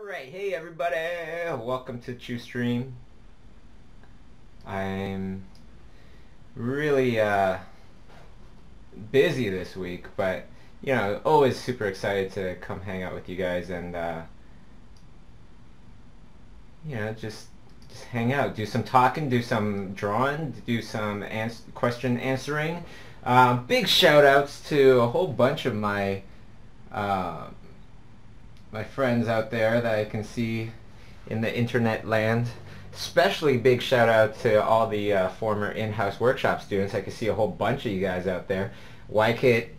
Alright, hey everybody, welcome to Chiustream. I'm really busy this week, but you know, always super excited to come hang out with you guys and you know, just hang out, do some talking, do some drawing, do some question answering. Big shout outs to a whole bunch of my my friends out there that I can see in the internet land. Especially big shout out to all the former in-house workshop students. I can see a whole bunch of you guys out there. Wykit,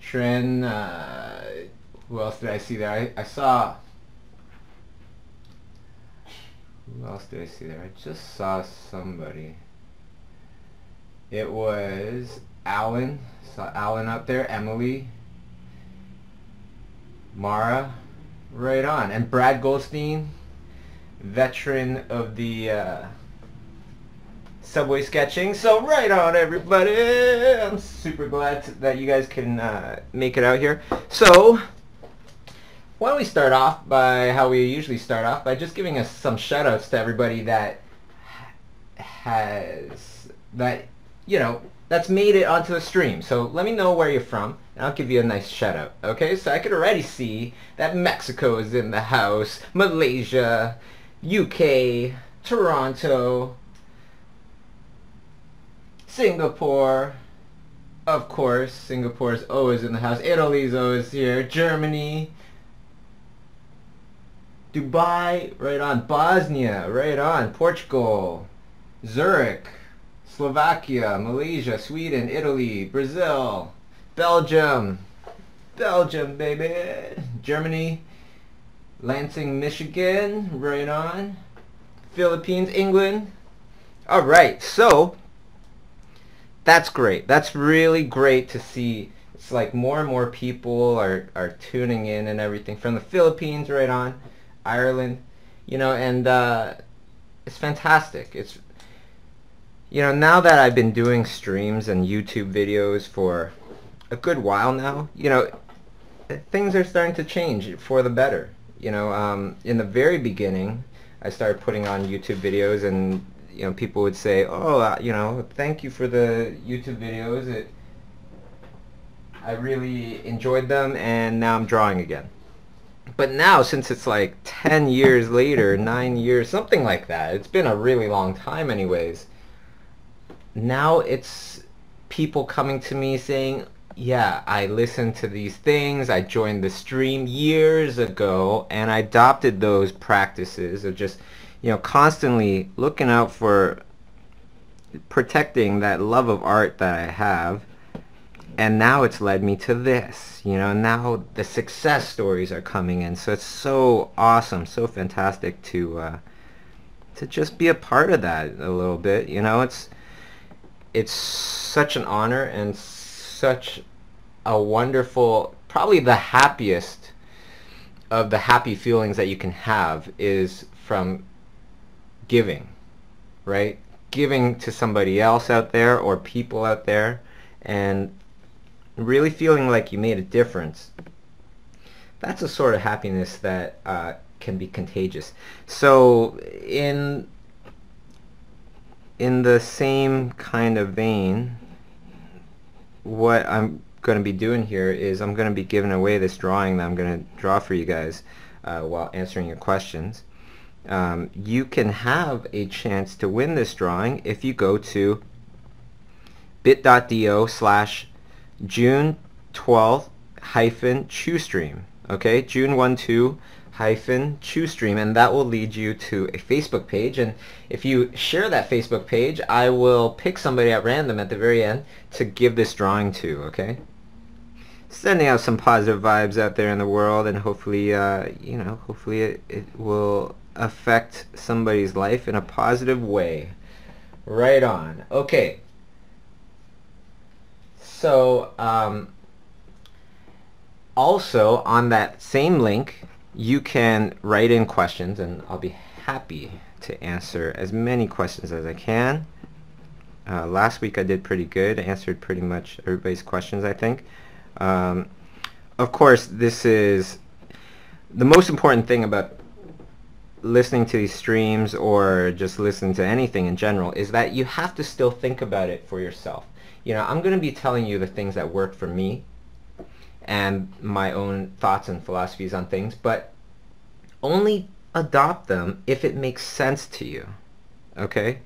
Tren, who else did I see there? I saw, who else did I see there? I just saw somebody. It was Alan. Saw Alan up there, Emily, Mara, right on, and Brad Goldstein, veteran of the subway sketching. So right on, everybody. I'm super glad that you guys can make it out here. So why don't we start off by how we usually start off, by just giving us some shout outs to everybody that that's made it onto the stream. So let me know where you're from, and I'll give you a nice shout out. Okay, so I could already see that Mexico is in the house, Malaysia, UK, Toronto, Singapore, of course, Singapore is always in the house, Italy's always here, Germany, Dubai, right on, Bosnia, right on, Portugal, Zurich, Slovakia, Malaysia, Sweden, Italy, Brazil, Belgium, baby, Germany, Lansing, Michigan, right on, Philippines, England. Alright, so that's great. That's really great to see. It's like more and more people are tuning in and everything from the Philippines, right on, Ireland, you know, and it's fantastic. It's, you know, now that I've been doing streams and YouTube videos for a good while now, you know, things are starting to change for the better. You know, in the very beginning, I started putting on YouTube videos, and you know, people would say, "Oh, you know, thank you for the YouTube videos. I really enjoyed them, and now I'm drawing again." But now, since it's like 10 years later, 9 years, something like that, it's been a really long time anyways. Now it's people coming to me saying, yeah, I listened to these things, I joined the stream years ago, and I adopted those practices of just, you know, constantly looking out for protecting that love of art that I have, and now it's led me to this, you know, now the success stories are coming in, so it's so awesome, so fantastic to just be a part of that a little bit, you know. It's such an honor and such a wonderful, probably the happiest of the happy feelings that you can have is from giving, right? Giving to somebody else out there or people out there and really feeling like you made a difference. That's a sort of happiness that can be contagious. So in the same kind of vein, what I'm going to be doing here is I'm going to be giving away this drawing that I'm going to draw for you guys while answering your questions. You can have a chance to win this drawing if you go to bit.do/June12-Chiustream. Okay, June12-Chiustream, and that will lead you to a Facebook page, and if you share that Facebook page, I will pick somebody at random at the very end to give this drawing to, okay? Sending out some positive vibes out there in the world, and hopefully, you know, hopefully it will affect somebody's life in a positive way. Right on. Okay. So, also, on that same link, you can write in questions, and I'll be happy to answer as many questions as I can. Last week I did pretty good. I answered pretty much everybody's questions, I think. Of course, this is the most important thing about listening to these streams or just listening to anything in general is that you have to still think about it for yourself. You know, I'm going to be telling you the things that work for me and my own thoughts and philosophies on things, but only adopt them if it makes sense to you. Okay?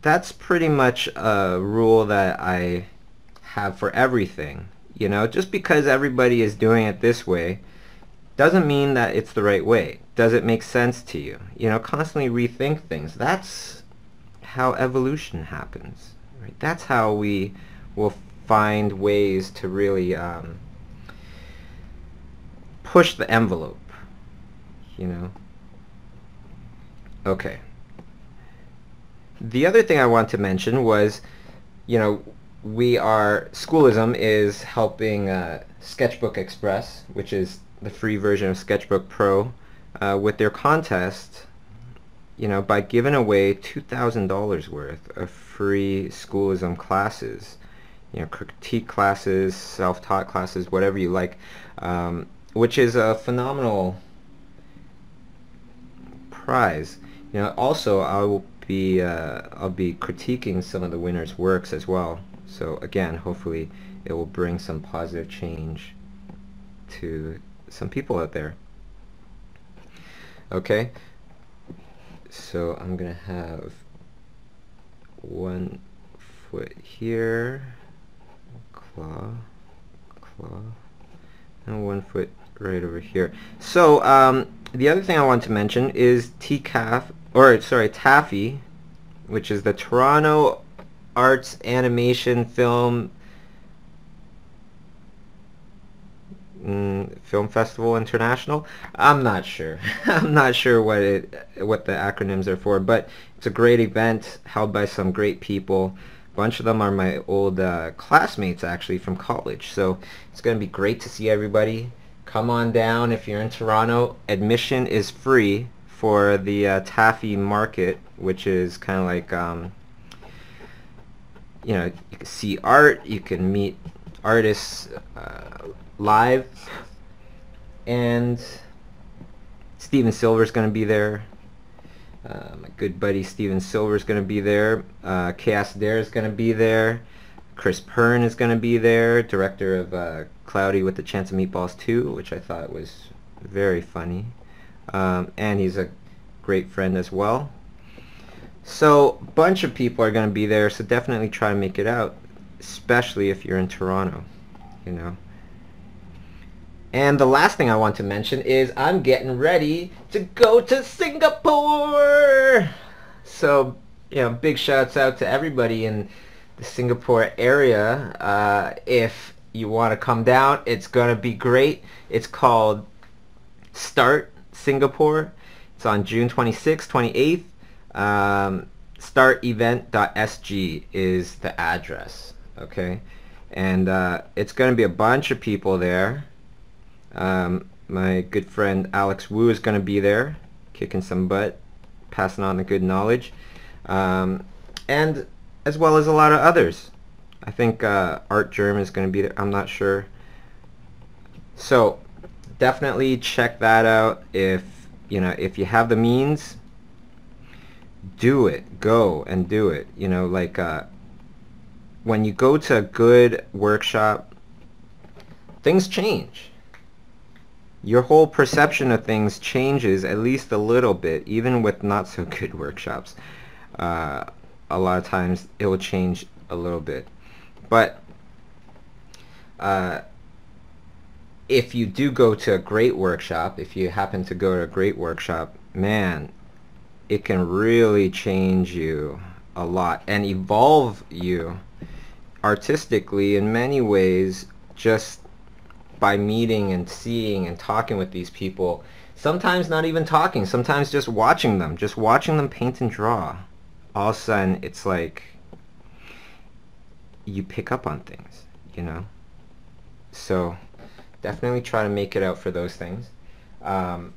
That's pretty much a rule that I have for everything. You know, just because everybody is doing it this way doesn't mean that it's the right way. Does it make sense to you? You know, constantly rethink things. That's how evolution happens. Right? That's how we will find ways to really push the envelope. You know? Okay. The other thing I want to mention was, you know, Schoolism is helping Sketchbook Express, which is the free version of Sketchbook Pro, with their contest, you know, by giving away $2,000 worth of free Schoolism classes, you know, critique classes, self-taught classes, whatever you like, which is a phenomenal prize. You know, also I'll be critiquing some of the winners' works as well. So again, hopefully it will bring some positive change to some people out there. Okay, so I'm gonna have 1 foot here, claw, and 1 foot right over here. So the other thing I want to mention is TAFE, which is the Toronto Arts Animation Film Festival International. I'm not sure. I'm not sure what the acronyms are for, but it's a great event held by some great people. A bunch of them are my old classmates actually from college, so it's going to be great to see everybody. Come on down if you're in Toronto. Admission is free for the TAFE market, which is kind of like you know, you can see art, you can meet artists live, and Steven Silver's going to be there. My good buddy Steven Silver's going to be there. Chaos Dare is going to be there. Chris Pern is going to be there, director of Cloudy with a Chance of Meatballs 2, which I thought was very funny. And he's a great friend as well. So a bunch of people are going to be there, so definitely try to make it out, especially if you're in Toronto, you know. And the last thing I want to mention is I'm getting ready to go to Singapore. So, you know, big shouts out to everybody in the Singapore area. If you want to come down, it's going to be great. It's called Start Singapore. It's on June 26th, 28th. Startevent.sg is the address, okay? And it's going to be a bunch of people there. My good friend Alex Wu is going to be there, kicking some butt, passing on the good knowledge, and as well as a lot of others. I think Art Germ is going to be there. I'm not sure. So definitely check that out. If you have the means, do it. Go and do it. You know, like when you go to a good workshop, things change. Your whole perception of things changes at least a little bit, even with not so good workshops. A lot of times it will change a little bit. But if you do go to a great workshop, if you happen to go to a great workshop, man, it can really change you a lot and evolve you artistically in many ways, just by meeting and seeing and talking with these people. Sometimes not even talking, sometimes just watching them paint and draw. All of a sudden it's like you pick up on things, you know. So definitely try to make it out for those things. Now,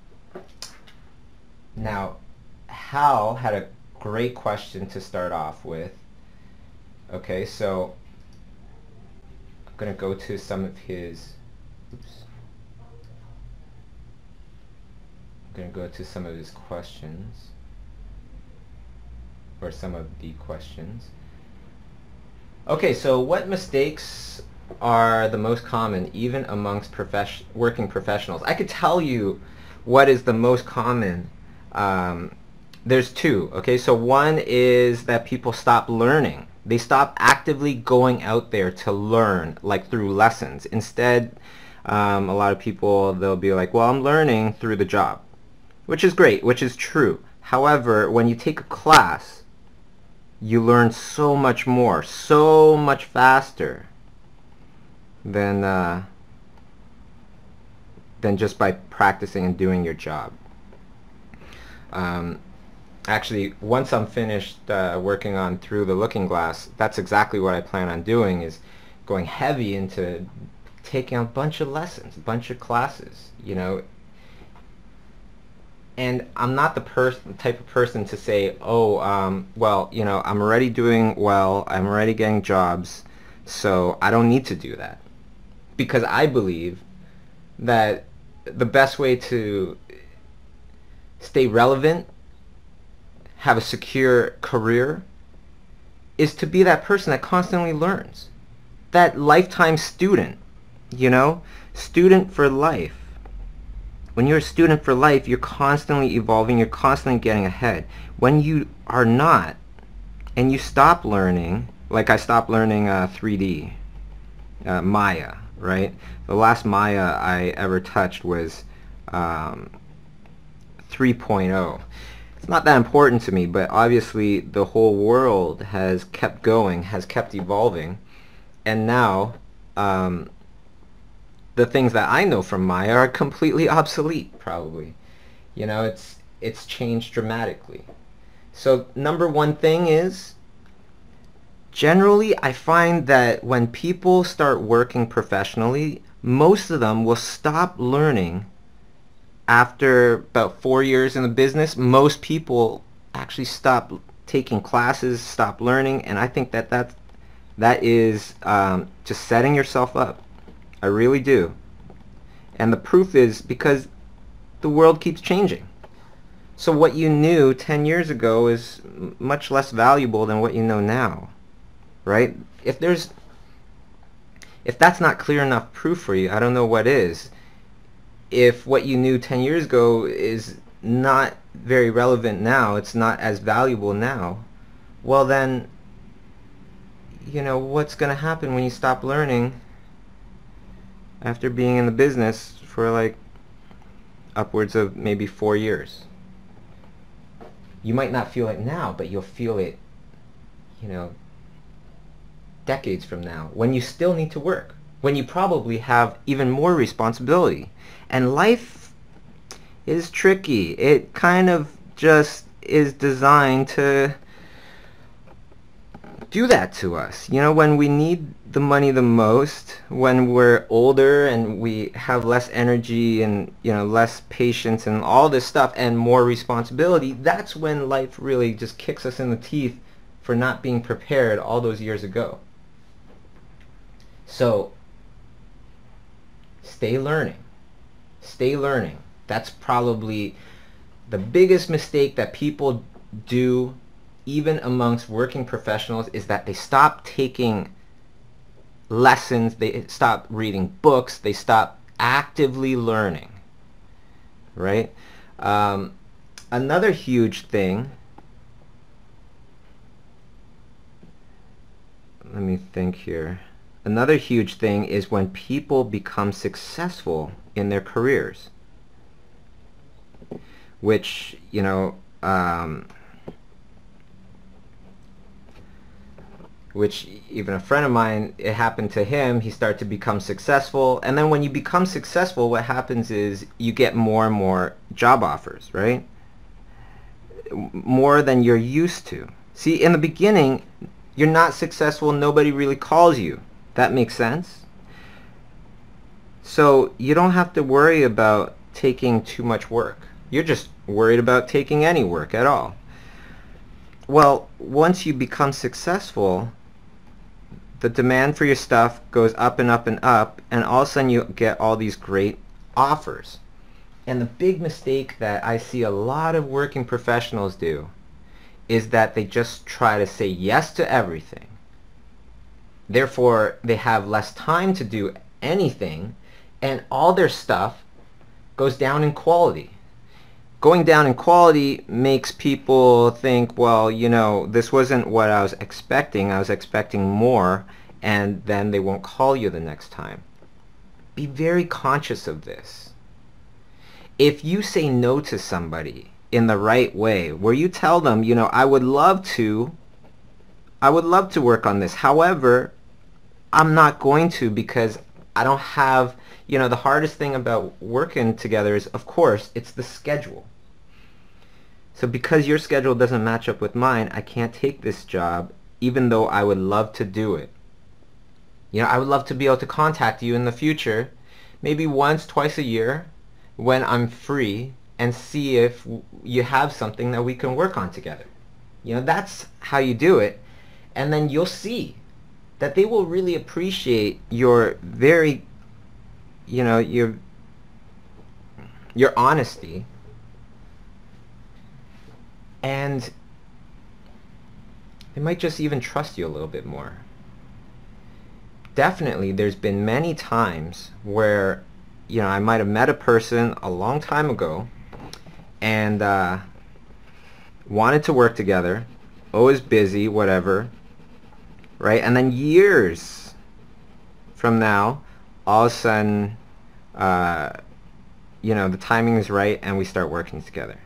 Hal had a great question to start off with. Okay, so I'm going to go to some of his I'm going to go to some of his questions, or some of the questions. Okay, so what mistakes are the most common even amongst working professionals? I could tell you what is the most common. There's two. Okay, so one is that people stop learning. They stop actively going out there to learn, like through lessons. Instead, a lot of people, they'll be like, well, I'm learning through the job, which is great, which is true. However, when you take a class, you learn so much more, so much faster than just by practicing and doing your job. Actually, once I'm finished working on Through the Looking Glass, that's exactly what I plan on doing, is going heavy into taking a bunch of lessons, a bunch of classes, you know. And I'm not the type of person to say, oh, well, you know, I'm already doing well, I'm already getting jobs, so I don't need to do that. Because I believe that the best way to stay relevant, have a secure career, is to be that person that constantly learns. That lifetime student, you know, student for life. When you're a student for life, you're constantly evolving, you're constantly getting ahead. When you are not, and you stop learning, like I stopped learning 3D, Maya, right? The last Maya I ever touched was 3.0. It's not that important to me, but obviously the whole world has kept going, has kept evolving, and now the things that I know from Maya are completely obsolete, probably. You know, it's changed dramatically. So number one thing is, generally I find that when people start working professionally, most of them will stop learning after about 4 years in the business. Most people actually stop taking classes, stop learning, and I think that is just setting yourself up. I really do. And the proof is because the world keeps changing. So what you knew 10 years ago is much less valuable than what you know now, right? If that's not clear enough proof for you, I don't know what is. If what you knew 10 years ago is not very relevant now, it's not as valuable now, well then, you know, what's going to happen when you stop learning after being in the business for like upwards of maybe 4 years? You might not feel it now, but you'll feel it, you know, decades from now, when you still need to work, when you probably have even more responsibility. And life is tricky. It kind of just is designed to do that to us. You know, when we need the money the most, when we're older and we have less energy and, you know, less patience and all this stuff and more responsibility, that's when life really just kicks us in the teeth for not being prepared all those years ago. So stay learning. Stay learning. That's probably the biggest mistake that people do, even amongst working professionals, is that they stop taking lessons, they stop reading books, they stop actively learning, right? Another huge thing, let me think here. Another huge thing is when people become successful in their careers, which, you know, which even a friend of mine, it happened to him. He started to become successful, and then when you become successful, what happens is you get more and more job offers, right? More than you're used to. See, in the beginning, you're not successful, nobody really calls you. That makes sense? So you don't have to worry about taking too much work. You're just worried about taking any work at all. Well, once you become successful, the demand for your stuff goes up and up and up, and all of a sudden you get all these great offers. And the big mistake that I see a lot of working professionals do is that they just try to say yes to everything. Therefore, they have less time to do anything, and all their stuff goes down in quality. Going down in quality makes people think, well, you know, this wasn't what I was expecting. I was expecting more, and then they won't call you the next time. Be very conscious of this. If you say no to somebody in the right way, where you tell them, you know, I would love to work on this. However, I'm not going to because I don't have, you know, the hardest thing about working together is, of course, it's the schedule. So because your schedule doesn't match up with mine, I can't take this job even though I would love to do it. You know, I would love to be able to contact you in the future, maybe once, twice a year, when I'm free, and see if you have something that we can work on together. You know, that's how you do it. And then you'll see that they will really appreciate your very, you know, your honesty. And they might just even trust you a little bit more. Definitely, there's been many times where, you know, I might have met a person a long time ago and wanted to work together, always busy, whatever, right? And then years from now, all of a sudden, you know, the timing is right and we start working together.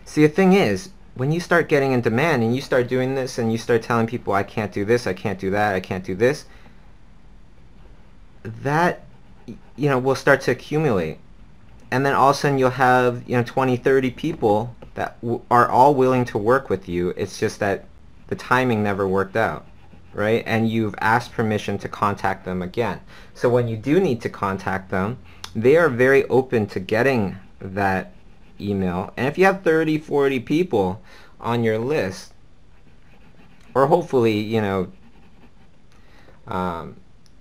See, the thing is, when you start getting in demand and you start doing this and you start telling people, I can't do this, I can't do that, I can't do this, that, you know, will start to accumulate. And then all of a sudden you'll have, you know, 20, 30 people that are all willing to work with you. It's just that the timing never worked out, right? And you've asked permission to contact them again. So when you do need to contact them, they are very open to getting that email. And if you have 30, 40 people on your list, or hopefully, you know,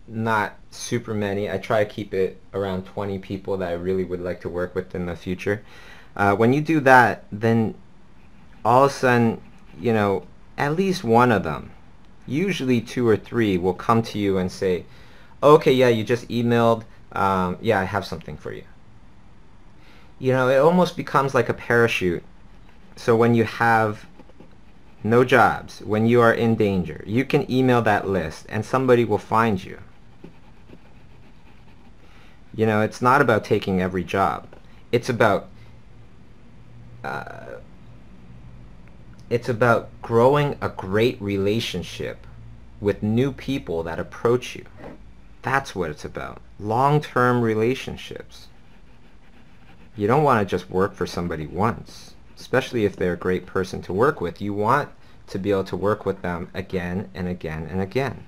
not super many. I try to keep it around 20 people that I really would like to work with in the future. When you do that, then all of a sudden, you know, at least one of them, usually 2 or 3, will come to you and say, okay, yeah, you just emailed, yeah, I have something for you. You know, it almost becomes like a parachute. So when you have no jobs, when you are in danger, you can email that list and somebody will find you. You know, it's not about taking every job. It's about growing a great relationship with new people that approach you. That's what it's about. Long-term relationships. You don't want to just work for somebody once, especially if they're a great person to work with. You want to be able to work with them again and again and again.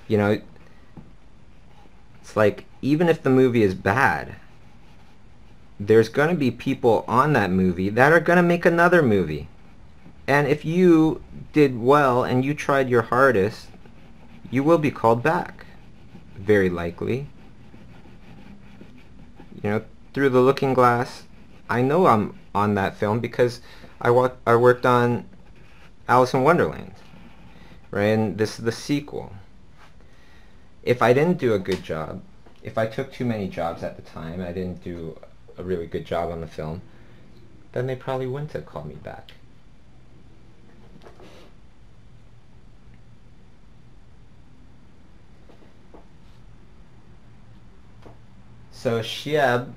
You know, it's like, even if the movie is bad, there's going to be people on that movie that are going to make another movie. And if you did well and you tried your hardest, you will be called back, very likely. You know, Through the Looking Glass, I know I'm on that film because I worked on Alice in Wonderland, right? And this is the sequel. If I didn't do a good job, if I took too many jobs at the time, I didn't do a really good job on the film, then they probably wouldn't have called me back. So Shieb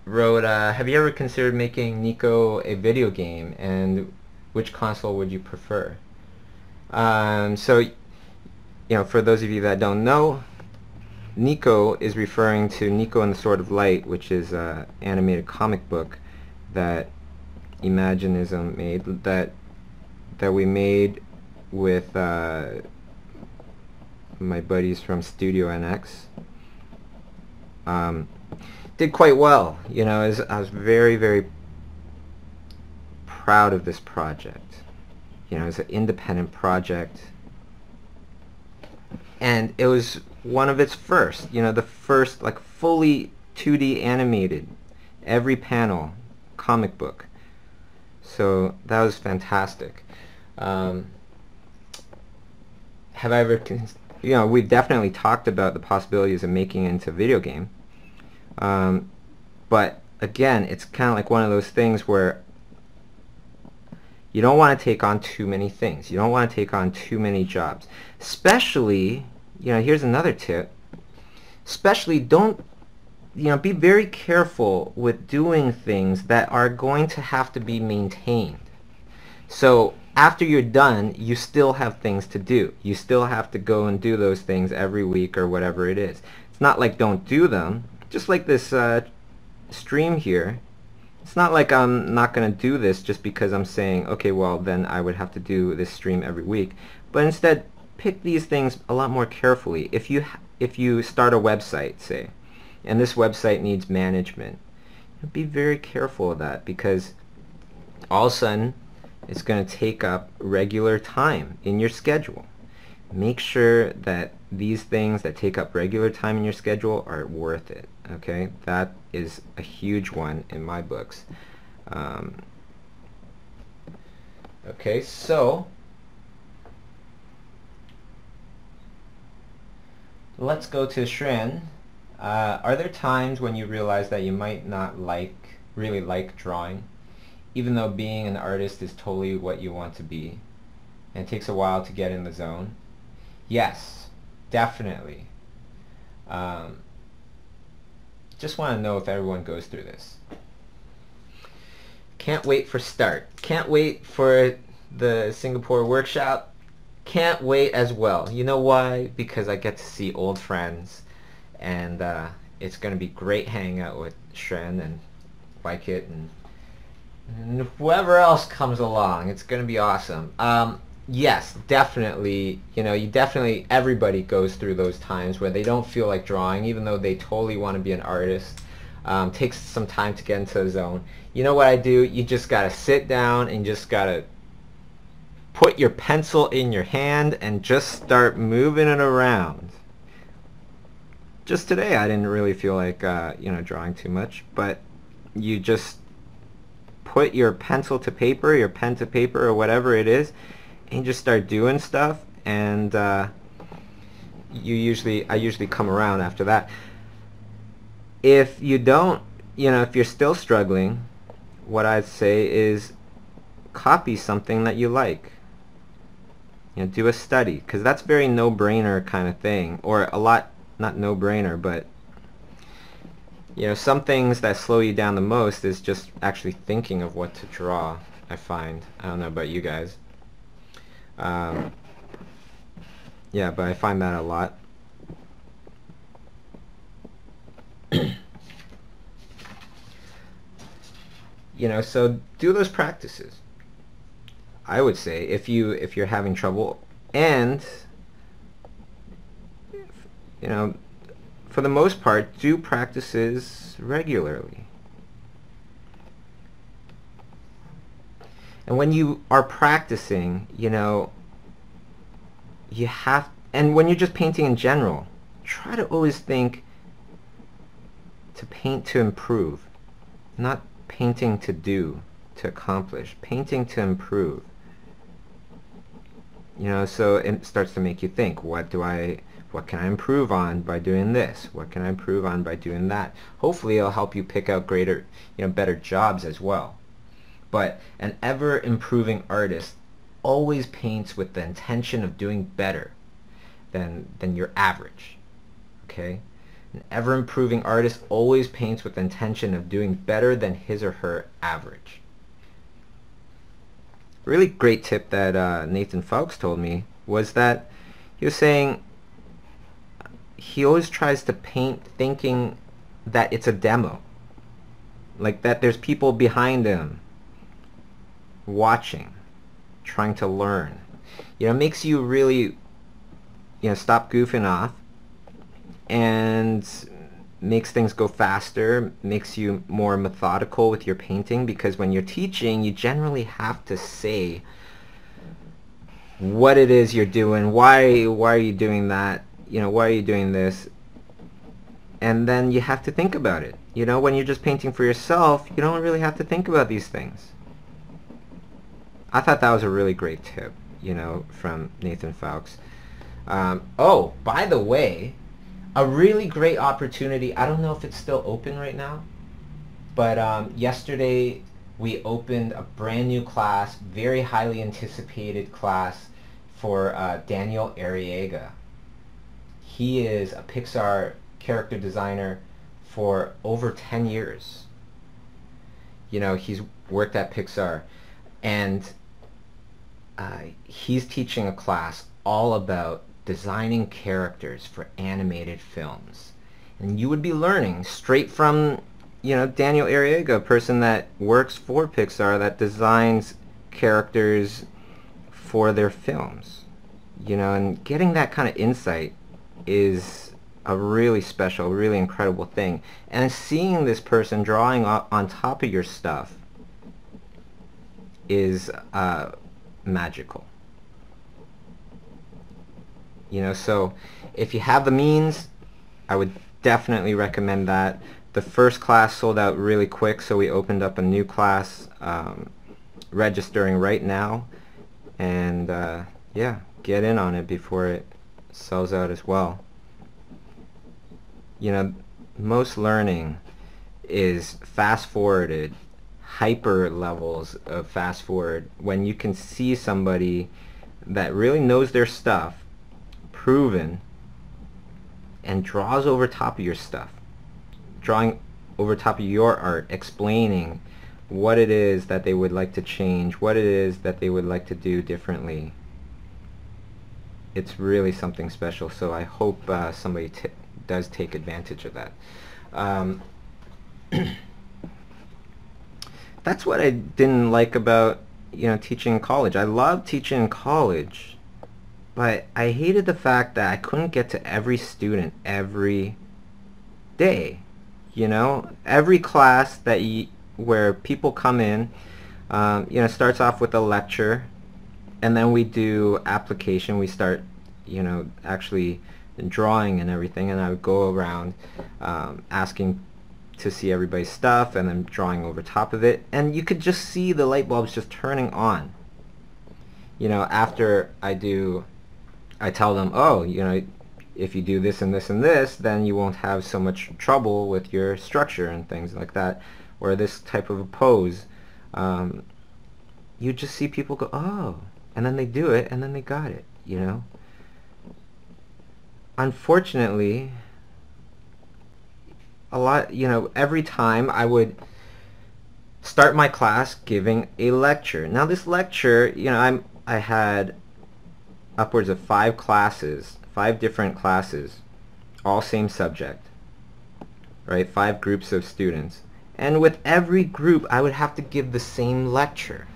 wrote, have you ever considered making Niko a video game, and which console would you prefer? So, you know, for those of you that don't know, Niko is referring to Niko and the Sword of Light, which is an animated comic book that Imaginism made, that we made with my buddies from Studio NX. Did quite well. You know, I was very, very proud of this project. You know, it's an independent project, and it was one of its first, you know, the first like fully 2D animated Every panel, comic book. So that was fantastic. Have I ever, you know, we've definitely talked about the possibilities of making it into a video game. But again, it's kind of like one of those things where you don't want to take on too many things. You don't want to take on too many jobs. Especially, you know, here's another tip. Especially don't, you know, be very careful with doing things that are going to have to be maintained. So after you're done, you still have things to do. You still have to go and do those things every week or whatever it is. It's not like don't do them. Just like this stream here. It's not like I'm not going to do this just because I'm saying, okay, well, then I would have to do this stream every week. But instead, pick these things a lot more carefully. If you start a website, say, and this website needs management, be very careful of that, because all of a sudden it's going to take up regular time in your schedule. Make sure that these things that take up regular time in your schedule are worth it. Okay, that is a huge one in my books. Okay, so let's go to Shren. Are there times when you realize that you might not really like drawing, even though being an artist is totally what you want to be, and it takes a while to get in the zone? Yes, definitely. Just want to know if everyone goes through this. Can't wait for start. Can't wait for the Singapore workshop. Can't wait as well. You know why? Because I get to see old friends, and it's going to be great hanging out with Shren and Wykit and whoever else comes along. It's going to be awesome. Yes, definitely, you know, everybody goes through those times where they don't feel like drawing, even though they totally want to be an artist. Takes some time to get into the zone. You know what I do? You just got to sit down and just got to put your pencil in your hand and just start moving it around. Just today I didn't really feel like, you know, drawing too much, but you just put your pencil to paper, your pen to paper, or whatever it is, and just start doing stuff, and I usually come around after that. If you don't, you know, if you're still struggling, what I'd say is copy something that you like. You know, do a study, because that's very no-brainer kind of thing, or a lot, not no-brainer, but you know, some things that slow you down the most is just actually thinking of what to draw, I find. I don't know about you guys. Yeah, but I find that a lot. You know, so do those practices. I would say if you're having trouble, and you know, for the most part, do practices regularly. And when you are practicing, you know, you have, and when you're just painting in general, try to always think to paint to improve, not painting to do, to accomplish, painting to improve. You know, so it starts to make you think, what can I improve on by doing this? What can I improve on by doing that? Hopefully it'll help you pick out greater, you know, better jobs as well. But an ever improving artist always paints with the intention of doing better than your average. Okay? An ever improving artist always paints with the intention of doing better than his or her average. Really great tip that Nathan Fowkes told me was that he was saying he always tries to paint thinking that it's a demo, like that there's people behind him watching, trying to learn. You know, it makes you really, you know, stop goofing off, and makes things go faster, makes you more methodical with your painting, because when you're teaching, you generally have to say what it is you're doing, why are you doing that, you know, why are you doing this, and then you have to think about it. You know, when you're just painting for yourself, you don't really have to think about these things. I thought that was a really great tip, you know, from Nathan Fowkes. Oh, by the way, a really great opportunity. I don't know if it's still open right now, but yesterday we opened a brand new class, very highly anticipated class for Daniel Arriaga. He is a Pixar character designer for over 10 years. You know, he's worked at Pixar, and he's teaching a class all about designing characters for animated films. And you would be learning straight from, you know, Daniel Arriaga, a person that works for Pixar, that designs characters for their films. You know, and getting that kind of insight is a really special, really incredible thing. And seeing this person drawing on top of your stuff is magical. You know, so if you have the means, I would definitely recommend that. The first class sold out really quick, so we opened up a new class registering right now. And yeah, get in on it before it sells out as well. You know, most learning is fast-forwarded, hyper levels of fast-forward, when you can see somebody that really knows their stuff, proven, and draws over top of your stuff, drawing over top of your art, explaining what it is that they would like to change, what it is that they would like to do differently. It's really something special, so I hope somebody does take advantage of that. That's what I didn't like about, you know, teaching in college. I loved teaching in college, but I hated the fact that I couldn't get to every student every day. You know, every class that where people come in, you know, starts off with a lecture, and then we do application. We start, you know, actually drawing and everything, and I would go around asking to see everybody's stuff and then drawing over top of it, and you could just see the light bulbs just turning on. You know, after I tell them, oh, you know, if you do this and this and this, then you won't have so much trouble with your structure and things like that, or this type of a pose. You just see people go, oh, and then they do it, and then they got it, you know. Unfortunately, a lot, you know, every time I would start my class giving a lecture. Now this lecture, you know, I had upwards of 5 classes, 5 different classes, all same subject, right? 5 groups of students. And with every group, I would have to give the same lecture.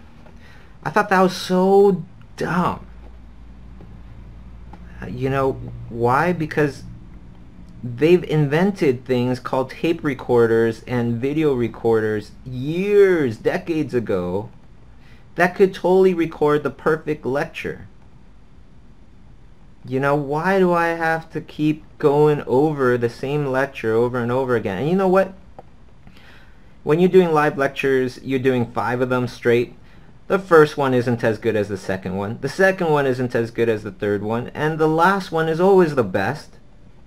I thought that was so dumb. You know, why? Because they've invented things called tape recorders and video recorders years, decades ago, that could totally record the perfect lecture. You know, why do I have to keep going over the same lecture over and over again? And you know what? When you're doing live lectures, you're doing 5 of them straight. The first one isn't as good as the second one. The second one isn't as good as the third one. And the last one is always the best.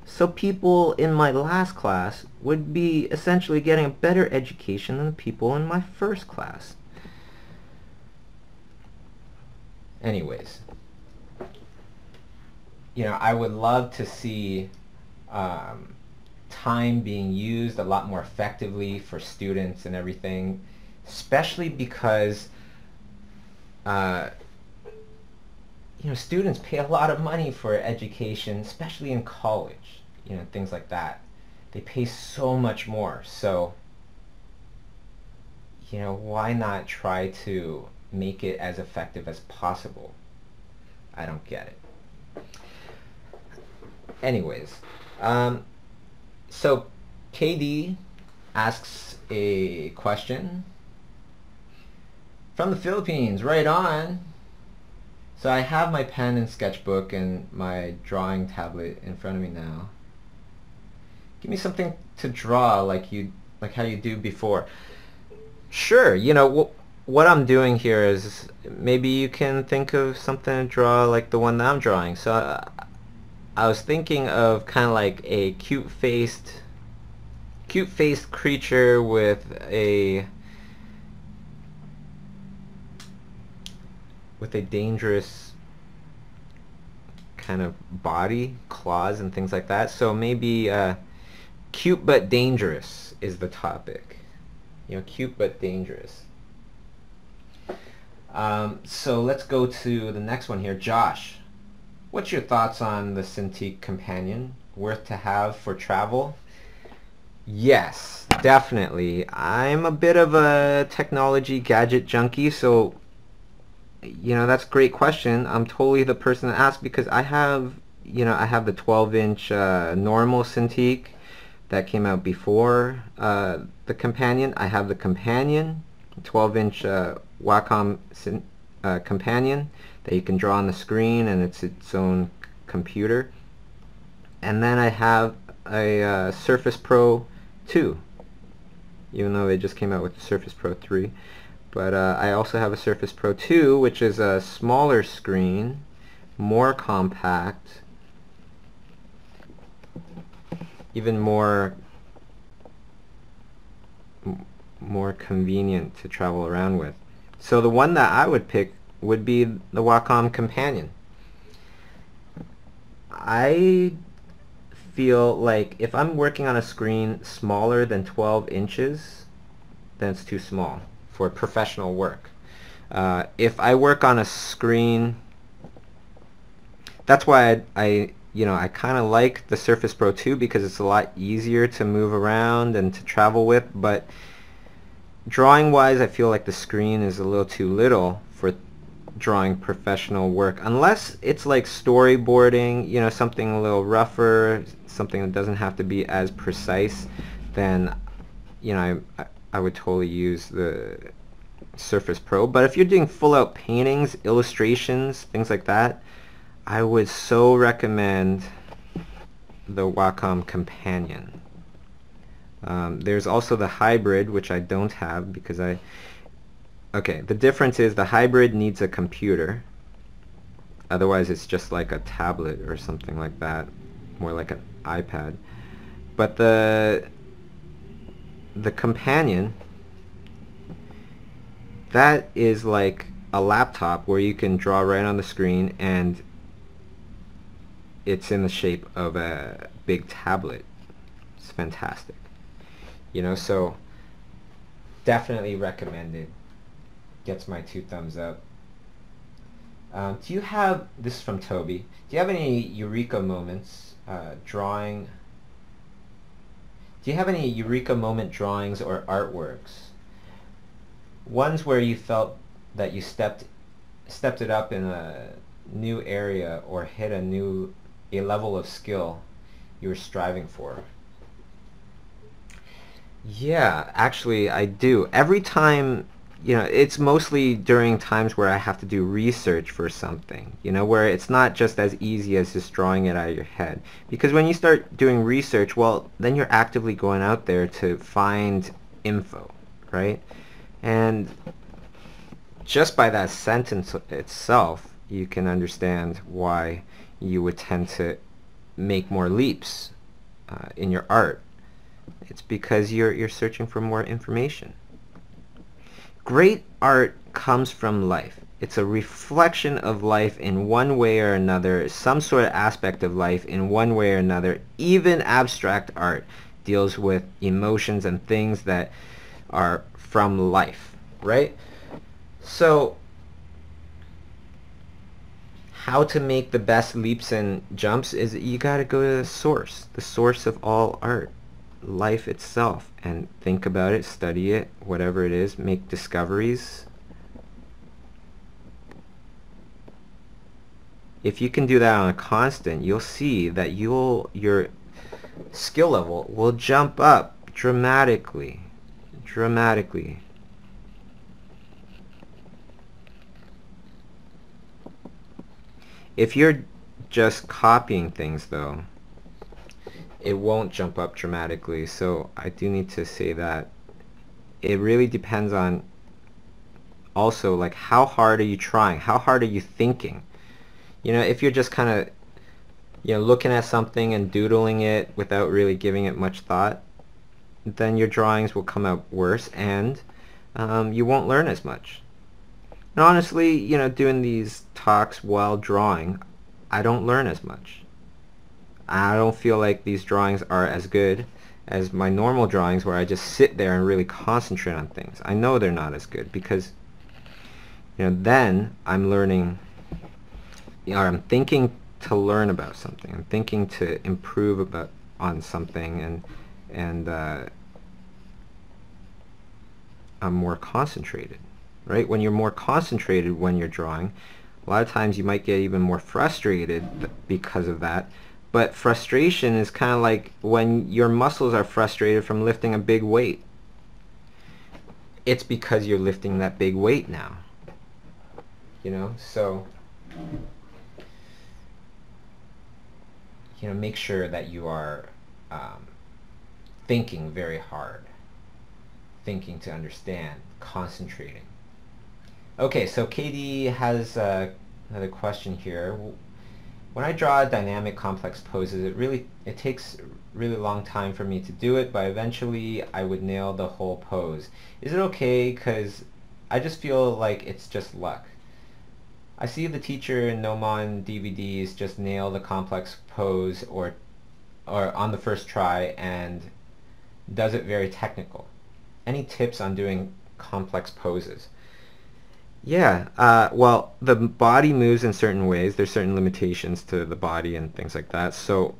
So people in my last class would be essentially getting a better education than the people in my first class. Anyways, you know, I would love to see time being used a lot more effectively for students and everything, especially because you know, students pay a lot of money for education, especially in college, you know, things like that. They pay so much more. So, you know, why not try to make it as effective as possible? I don't get it. Anyways, so KD asks a question from the Philippines. Right on. So I have my pen and sketchbook and my drawing tablet in front of me now. Give me something to draw like you like how you do before. Sure, you know, what I'm doing here is maybe you can think of something to draw like the one that I'm drawing. So I was thinking of kind of like a cute-faced creature with a dangerous kind of body, claws and things like that. So maybe cute but dangerous is the topic. You know, cute but dangerous. So let's go to the next one here. Josh, what's your thoughts on the Cintiq Companion? Worth to have for travel? Yes, definitely. I'm a bit of a technology gadget junkie, so you know, that's a great question. I'm totally the person to ask because I have, you know, I have the 12-inch normal Cintiq that came out before the Companion. I have the Companion, 12-inch Wacom Companion that you can draw on the screen, and it's its own computer. And then I have a Surface Pro 2, even though they just came out with the Surface Pro 3. But I also have a Surface Pro 2, which is a smaller screen, more compact, even more convenient to travel around with. So the one that I would pick would be the Wacom Companion. I feel like if I'm working on a screen smaller than 12 inches, then it's too small for professional work. If I work on a screen, that's why I kind of like the Surface Pro 2 because it's a lot easier to move around and to travel with, but drawing wise I feel like the screen is a little too little for drawing professional work, unless it's like storyboarding, you know, something a little rougher, something that doesn't have to be as precise. Then, you know, I would totally use the Surface Pro. But if you're doing full-out paintings, illustrations, things like that, I would so recommend the Wacom Companion. There's also the hybrid, which I don't have because okay, the difference is the hybrid needs a computer. Otherwise it's just like a tablet or something like that, more like an iPad. But the Companion, that is like a laptop where you can draw right on the screen, and it's in the shape of a big tablet. It's fantastic. You know, so definitely recommended. Gets my 2 thumbs up. Do you have, this is from Toby, do you have any eureka moments drawing? Do you have any eureka moment drawings or artworks? Ones where you felt that you stepped it up in a new area or hit a level of skill you were striving for? Yeah, actually I do. Every time, you know, it's mostly during times where I have to do research for something, you know, where it's not just as easy as just drawing it out of your head. Because when you start doing research, well, then you're actively going out there to find info, right? And just by that sentence itself, you can understand why you would tend to make more leaps in your art. It's because you're searching for more information. Great art comes from life. It's a reflection of life in one way or another, some sort of aspect of life in one way or another. Even abstract art deals with emotions and things that are from life, right? So, how to make the best leaps and jumps is you gotta go to the source of all art, life itself, and think about it, study it, whatever it is, make discoveries. If you can do that on a constant, you'll see that your skill level will jump up dramatically. If you're just copying things though, it won't jump up dramatically. So I do need to say that it really depends on also, like, how hard are you trying? How hard are you thinking? You know, if you're just kind of, you know, looking at something and doodling it without really giving it much thought, then your drawings will come out worse, and you won't learn as much. And honestly, you know, doing these talks while drawing, I don't learn as much. I don't feel like these drawings are as good as my normal drawings where I just sit there and really concentrate on things. I know they're not as good because, you know, then I'm learning, you know, I'm thinking to learn about something. I'm thinking to improve on something, and I'm more concentrated, right? When you're more concentrated when you're drawing, a lot of times you might get even more frustrated because of that. But frustration is kind of like when your muscles are frustrated from lifting a big weight. It's because you're lifting that big weight now. You know, so, you know, make sure that you are thinking very hard, thinking to understand, concentrating. Okay, so Katie has another question here. When I draw dynamic complex poses, it takes a really long time for me to do it, but eventually I would nail the whole pose. Is it okay? Because I just feel like it's just luck. I see the teacher in Nomon DVDs just nail the complex pose or on the first try and does it very technical. Any tips on doing complex poses? Yeah, well, the body moves in certain ways. There's certain limitations to the body and things like that. So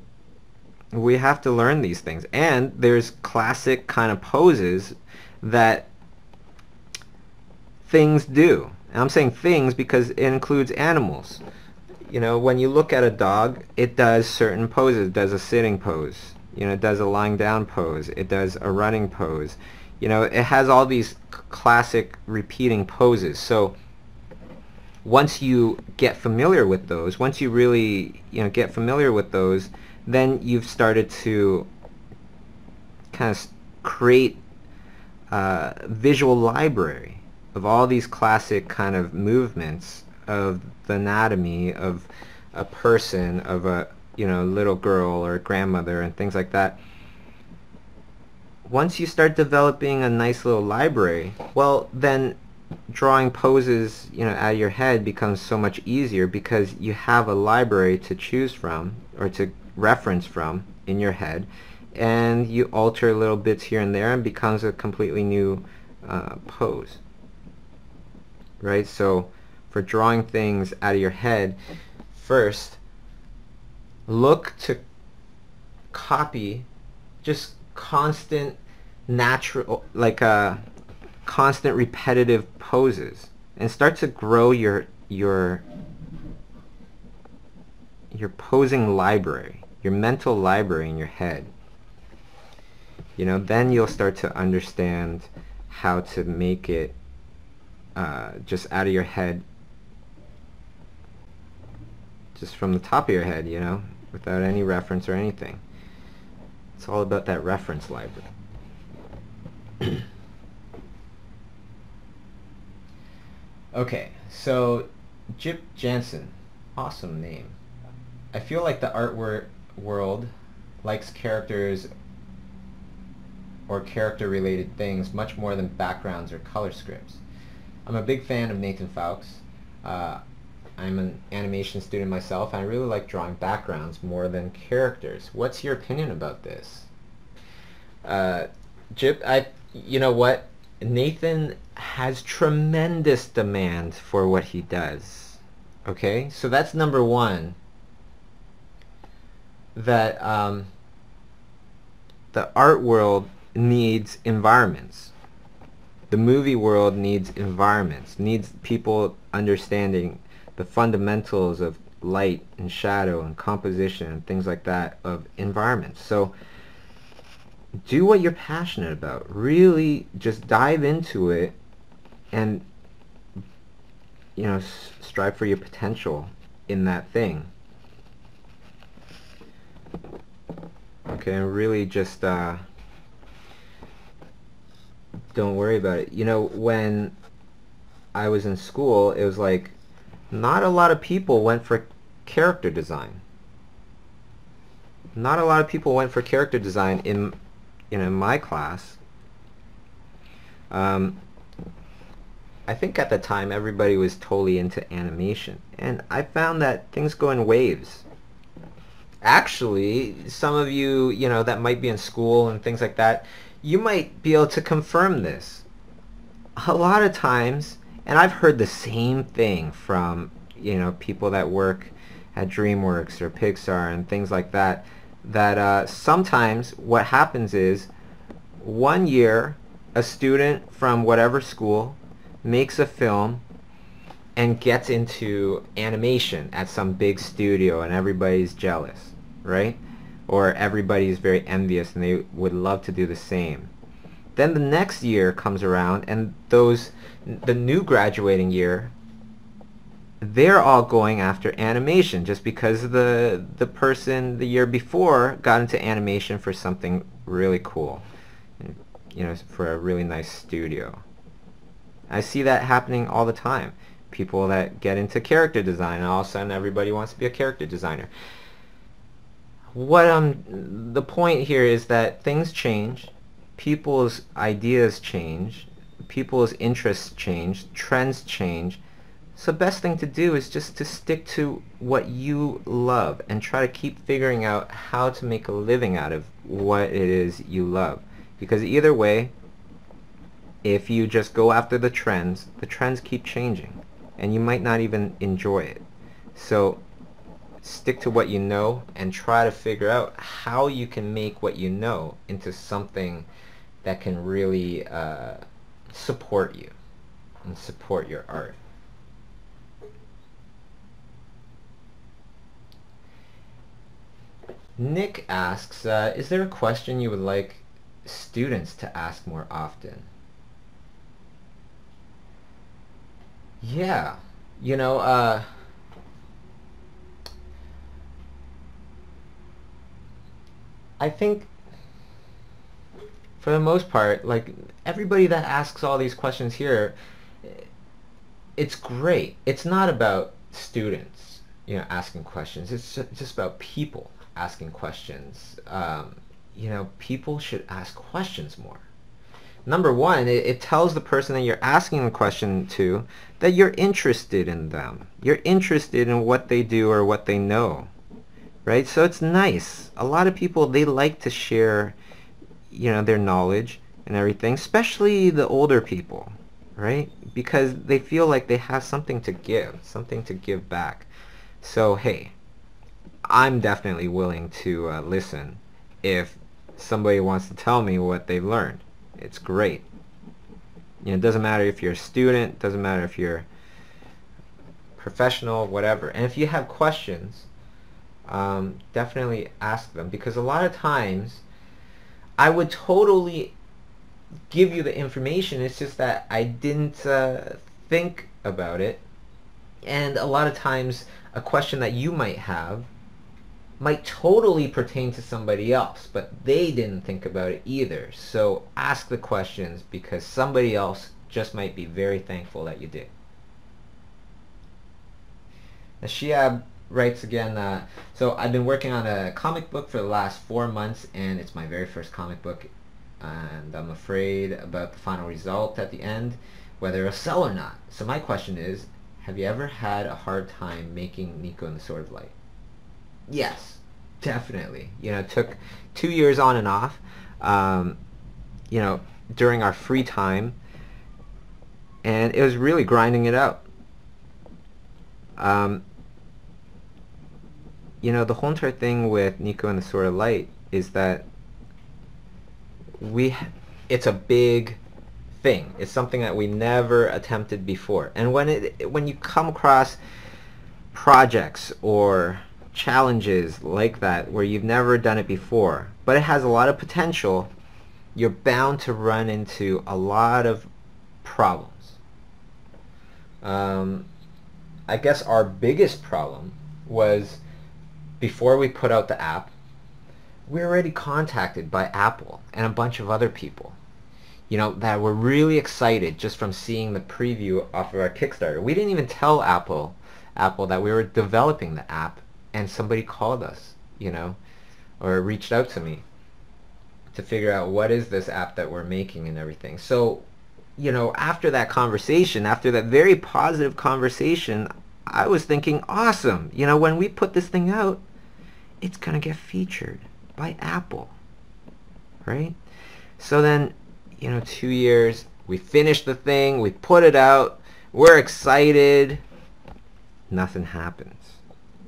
we have to learn these things. And there's classic kind of poses that things do. And I'm saying things because it includes animals. You know, when you look at a dog, it does certain poses. It does a sitting pose. You know, it does a lying down pose. It does a running pose. You know, it has all these classic repeating poses. So once you get familiar with those, once you really, you know, get familiar with those, then you've started to kind of create a visual library of all these classic kind of movements of the anatomy of a person, of a, you know, little girl or a grandmother and things like that. Once you start developing a nice little library, well, then drawing poses, you know, out of your head becomes so much easier because you have a library to choose from or to reference from in your head, and you alter little bits here and there and becomes a completely new pose, right? So for drawing things out of your head, first look to copy just constant natural, like constant repetitive poses, and start to grow your posing library, your mental library in your head. You know, then you'll start to understand how to make it just out of your head, just from the top of your head, you know, without any reference or anything. It's all about that reference library. Okay, so Jip Jansen, awesome name. I feel like the art world likes characters or character-related things much more than backgrounds or color scripts. I'm a big fan of Nathan Fowkes. I'm an animation student myself, and I really like drawing backgrounds more than characters. What's your opinion about this? Jip, you know what? Nathan has tremendous demand for what he does. Okay? So that's number one. That the art world needs environments. The movie world needs environments, needs people understanding the fundamentals of light and shadow and composition and things like that of environments. So do what you're passionate about. Really just dive into it and, you know, strive for your potential in that thing. Okay, and really just don't worry about it. You know, when I was in school, it was like not a lot of people went for character design. Not a lot of people went for character design in my class. I think at the time everybody was totally into animation, and I found that things go in waves. Actually, some of you, that might be in school and things like that, you might be able to confirm this. A lot of times, and I've heard the same thing from, people that work at DreamWorks or Pixar and things like that, that sometimes what happens is one year a student from whatever school makes a film and gets into animation at some big studio and everybody's jealous, right? Or everybody's very envious and they would love to do the same. Then the next year comes around and the new graduating year, they're all going after animation just because the person the year before got into animation for something really cool, for a really nice studio. I see that happening all the time. People that get into character design and all of a sudden everybody wants to be a character designer. The point here is that things change, people's ideas change, people's interests change, trends change. So the best thing to do is just to stick to what you love and try to keep figuring out how to make a living out of what it is you love. Because either way, if you just go after the trends keep changing and you might not even enjoy it. So stick to what you know and try to figure out how you can make what you know into something that can really support you and support your art. Nick asks, is there a question you would like students to ask more often? Yeah, I think for the most part, like everybody that asks all these questions here, it's great. It's not about students, asking questions. It's just about people asking questions. People should ask questions more. Number one, it tells the person that you're asking the question to that you're interested in them. You're interested in what they do or what they know, right? So it's nice. A lot of people, they like to share, their knowledge and everything, especially the older people, right? Because they feel like they have something to give back. So, hey, I'm definitely willing to listen if somebody wants to tell me what they've learned. It's great. It doesn't matter if you're a student, doesn't matter if you're professional, whatever. And if you have questions, definitely ask them, because a lot of times I would totally give you the information. It's just that I didn't think about it. And a lot of times a question that you might have might totally pertain to somebody else, but they didn't think about it either. So ask the questions, because somebody else just might be very thankful that you did. Shiab writes again, so I've been working on a comic book for the last 4 months, and it's my very first comic book, and I'm afraid about the final result at the end, whether it'll sell or not. So my question is, have you ever had a hard time making Niko and the Sword of Light? Yes, definitely. It took 2 years on and off, during our free time, and it was really grinding it out. The whole entire thing with Niko and the Sword of Light is that it's a big thing. It's something that we never attempted before. And when you come across projects or challenges like that where you've never done it before, but it has a lot of potential, you're bound to run into a lot of problems. I guess our biggest problem was before we put out the app, we're already contacted by Apple and a bunch of other people, you know, that were really excited just from seeing the preview off of our Kickstarter. We didn't even tell Apple that we were developing the app, and somebody called us, you know, or reached out to me to figure out what is this app that we're making and everything. So, you know, after that conversation, after that very positive conversation, I was thinking, awesome, you know, when we put this thing out, it's gonna get featured by Apple, right? So then, you know, 2 years, we finished the thing, we put it out, we're excited, nothing happens.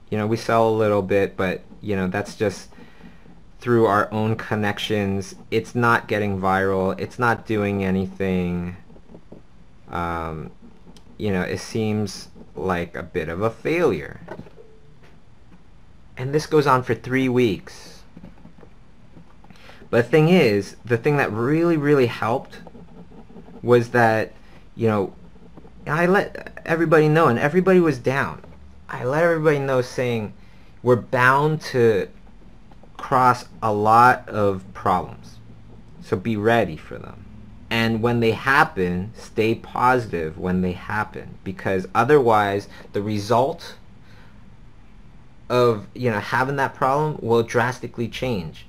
You know, we sell a little bit, but, you know, that's just through our own connections. It's not getting viral, it's not doing anything. You know, it seems like a bit of a failure. And this goes on for 3 weeks. But the thing is, the thing that really helped was that, you know, I let everybody know, and everybody was down. I let everybody know, saying we're bound to cross a lot of problems, so be ready for them. And when they happen, stay positive when they happen, because otherwise the result of, you know, having that problem will drastically change.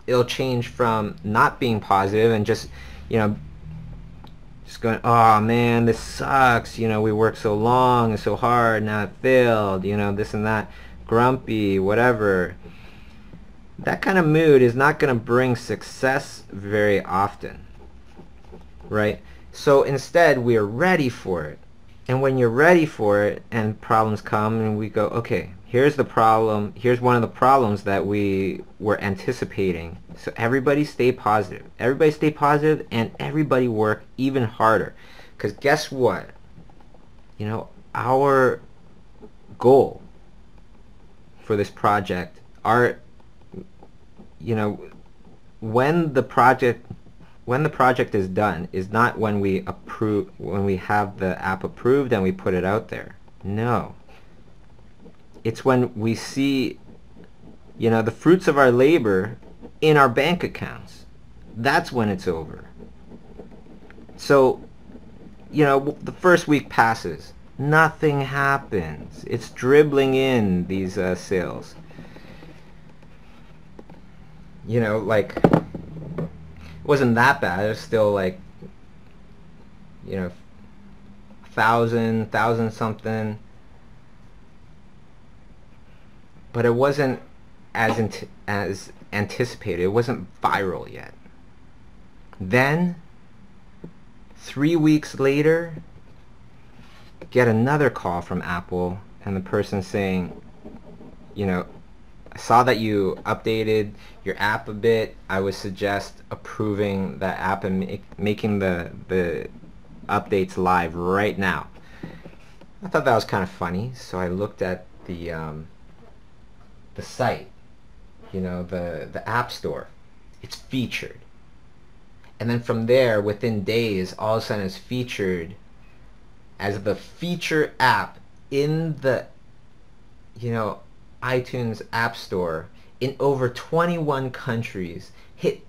It'll change from not being positive and just, you know, just going, oh man, this sucks, you know, we worked so long and so hard, now it failed, you know, this and that, grumpy, whatever. That kind of mood is not going to bring success very often, right? So instead, we are ready for it. And when you're ready for it and problems come, and we go, okay, here's the problem, here's one of the problems that we were anticipating. So everybody stay positive. Everybody stay positive, and everybody work even harder. Because guess what? You know, our goal for this project, you know, when the project is done, is not when we have the app approved and we put it out there. No. It's when we see, you know, the fruits of our labor in our bank accounts. That's when it's over. So, you know, the first week passes. Nothing happens. It's dribbling in these sales. You know, like, it wasn't that bad. It was still like, you know, 1,000 something. But it wasn't as anticipated. It wasn't viral yet. Then, 3 weeks later, get another call from Apple, and the person saying, you know, I saw that you updated your app a bit. I would suggest approving that app and making the updates live right now. I thought that was kind of funny, so I looked at the site, you know, the App Store. It's featured. And then from there, within days, all of a sudden it's featured as the feature app in the, you know, iTunes App Store in over 21 countries, hit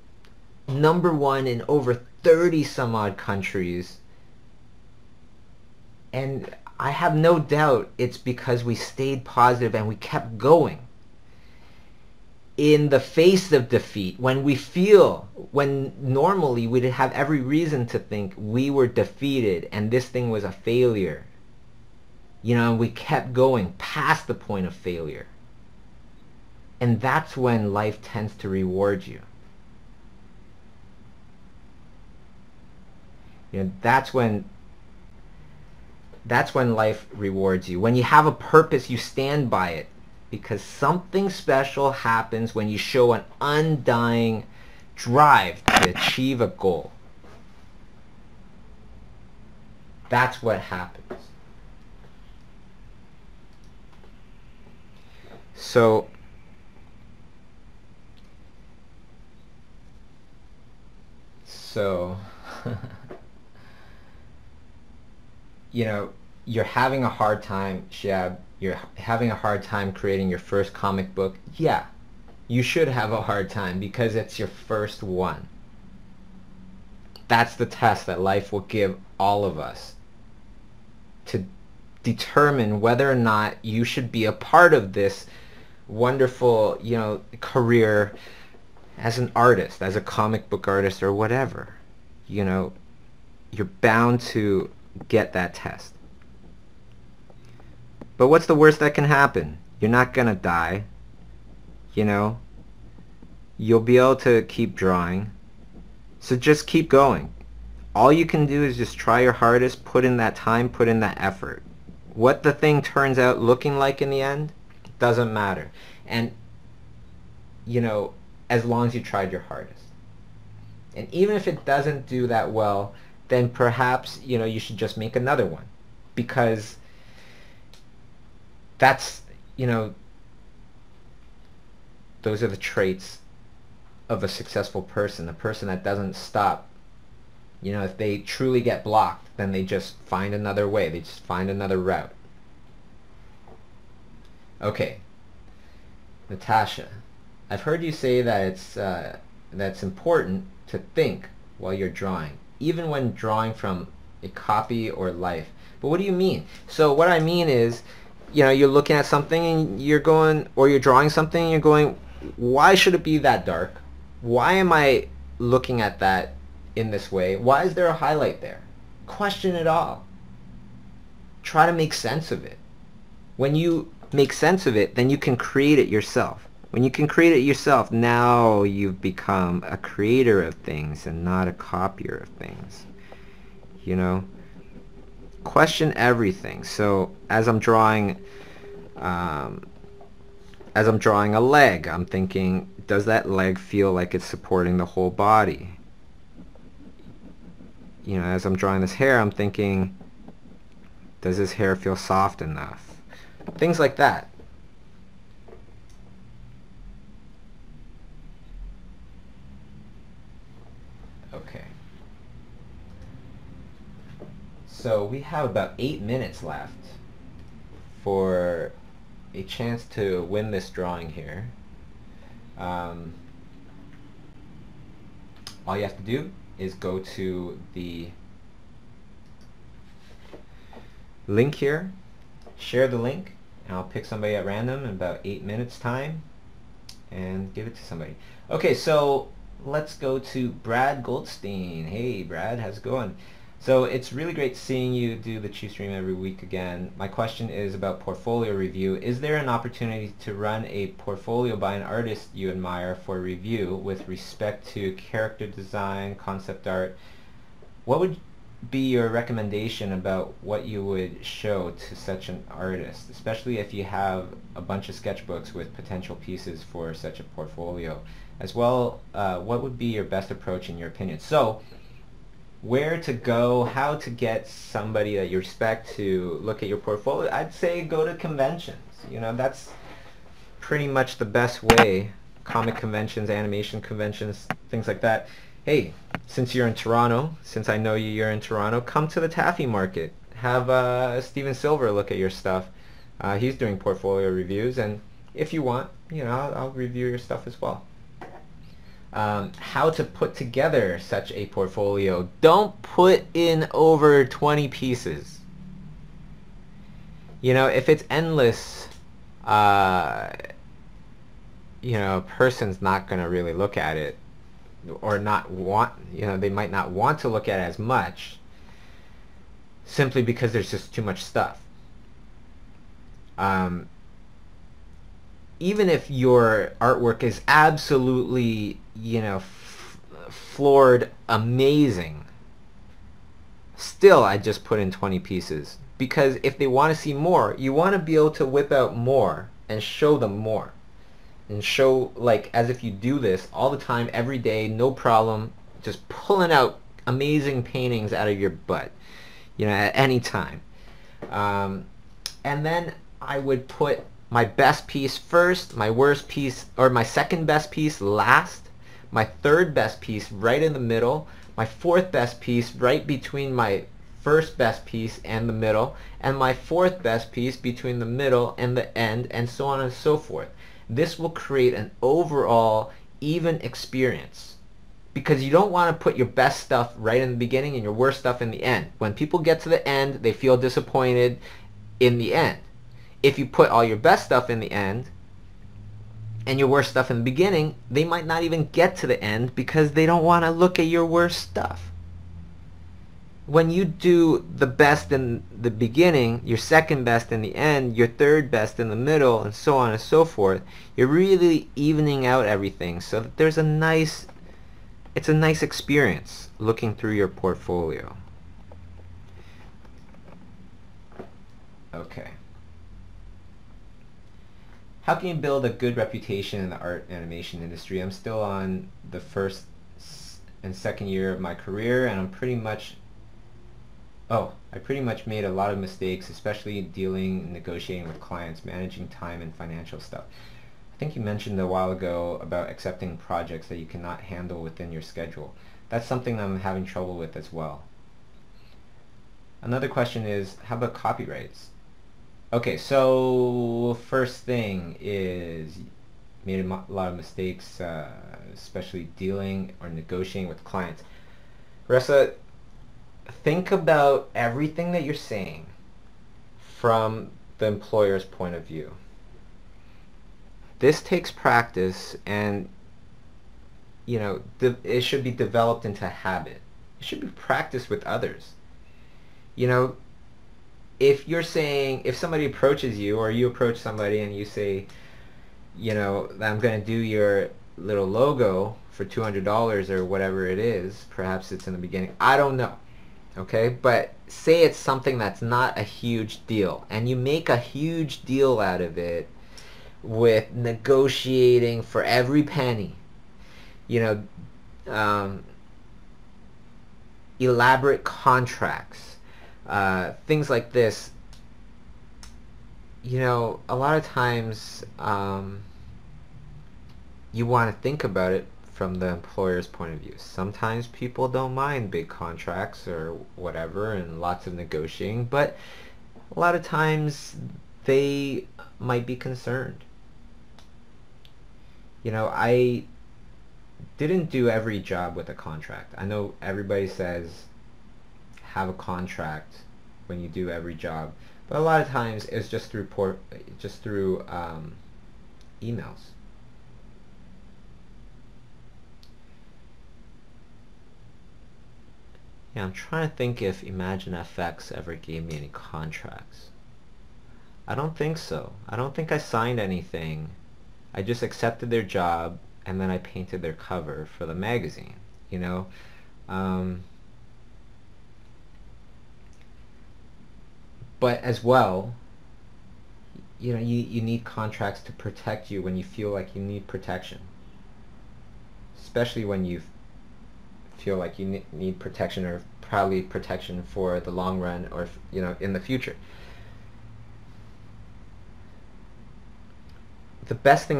#1 in over 30 some odd countries. And I have no doubt it's because we stayed positive and we kept going. In the face of defeat, when normally we'd have every reason to think we were defeated and this thing was a failure, you know, we kept going past the point of failure. And that's when life tends to reward you. You know, that's when life rewards you. When you have a purpose, you stand by it. Because something special happens when you show an undying drive to achieve a goal. That's what happens. So, you know, you're having a hard time, Shab. You're having a hard time creating your first comic book. Yeah, you should have a hard time because it's your first one. That's the test that life will give all of us to determine whether or not you should be a part of this wonderful, career as an artist, as a comic book artist or whatever. You're bound to get that test. But what's the worst that can happen? You're not gonna die. You'll be able to keep drawing. So just keep going. All you can do is just try your hardest, put in that time, put in that effort. What the thing turns out looking like in the end doesn't matter. And, as long as you tried your hardest. And even if it doesn't do that well, then perhaps, you should just make another one. Because that's, those are the traits of a successful person, a person that doesn't stop. If they truly get blocked, then they just find another way. They just find another route. Okay. Natasha, I've heard you say that that's important to think while you're drawing, even when drawing from a copy or life. But what do you mean? So what I mean is, you're looking at something and you're going, or you're drawing something and you're going, why should it be that dark? Why am I looking at that in this way? Why is there a highlight there? Question it all. Try to make sense of it. When you make sense of it, then you can create it yourself. When you can create it yourself, now you've become a creator of things and not a copier of things. Question everything. So as I'm drawing a leg, I'm thinking, does that leg feel like it's supporting the whole body? As I'm drawing this hair, I'm thinking, does this hair feel soft enough? Things like that. Okay. So we have about 8 minutes left for a chance to win this drawing here. All you have to do is go to the link here, share the link, and I'll pick somebody at random in about 8 minutes time and give it to somebody. Okay, so let's go to Brad Goldstein. Hey Brad, how's it going? So it's really great seeing you do the Chiustream every week again. My question is about portfolio review. Is there an opportunity to run a portfolio by an artist you admire for review with respect to character design, concept art? What would be your recommendation about what you would show to such an artist, especially if you have a bunch of sketchbooks with potential pieces for such a portfolio? As well, what would be your best approach in your opinion? So, where to go, how to get somebody that you respect to look at your portfolio? I'd say go to conventions. That's pretty much the best way. Comic conventions, animation conventions, things like that. Hey, since you're in Toronto, since I know you're in Toronto, come to the Taffy Market. Have Steven Silver look at your stuff. He's doing portfolio reviews, and if you want, I'll review your stuff as well. How to put together such a portfolio. Don't put in over 20 pieces. If it's endless, a person's not going to really look at it, or not want, they might not want to look at it as much, simply because there's just too much stuff. Even if your artwork is absolutely, floored amazing, still I just put in 20 pieces. Because if they want to see more, you want to be able to whip out more and show them more. And show, like, as if you do this all the time, every day, no problem, just pulling out amazing paintings out of your butt, at any time. And then I would put my best piece first, my worst piece, or my second best piece last, my third best piece right in the middle, my fourth best piece right between my first best piece and the middle, and my fourth best piece between the middle and the end, and so on and so forth. This will create an overall even experience, because you don't want to put your best stuff right in the beginning and your worst stuff in the end. When people get to the end, they feel disappointed in the end. If you put all your best stuff in the end and your worst stuff in the beginning, they might not even get to the end because they don't want to look at your worst stuff. When you do the best in the beginning, your second best in the end, your third best in the middle, and so on and so forth, you're really evening out everything so that there's it's a nice experience looking through your portfolio. Okay. How can you build a good reputation in the art animation industry? I'm still on the first and second year of my career, and I pretty much made a lot of mistakes, especially negotiating with clients, managing time and financial stuff. I think you mentioned a while ago about accepting projects that you cannot handle within your schedule. That's something I'm having trouble with as well. Another question is, how about copyrights? Okay, so first thing is, made a lot of mistakes, especially dealing or negotiating with clients. Ressa, think about everything that you're saying from the employer's point of view. This takes practice, and it should be developed into a habit. It should be practiced with others. If somebody approaches you, or you approach somebody and you say, I'm going to do your little logo for $200 or whatever it is, perhaps it's in the beginning, I don't know. Okay, but say it's something that's not a huge deal, and you make a huge deal out of it with negotiating for every penny, elaborate contracts, things like this. A lot of times you want to think about it from the employer's point of view. Sometimes people don't mind big contracts or whatever and lots of negotiating, but a lot of times they might be concerned. I didn't do every job with a contract. I know everybody says have a contract when you do every job, but a lot of times it's just through emails. Yeah, I'm trying to think if Imagine FX ever gave me any contracts. I don't think so. I don't think I signed anything. I just accepted their job, and then I painted their cover for the magazine, But as well, you need contracts to protect you when you feel like you need protection. Especially when you feel like you need protection, or probably protection for the long run, or in the future. The best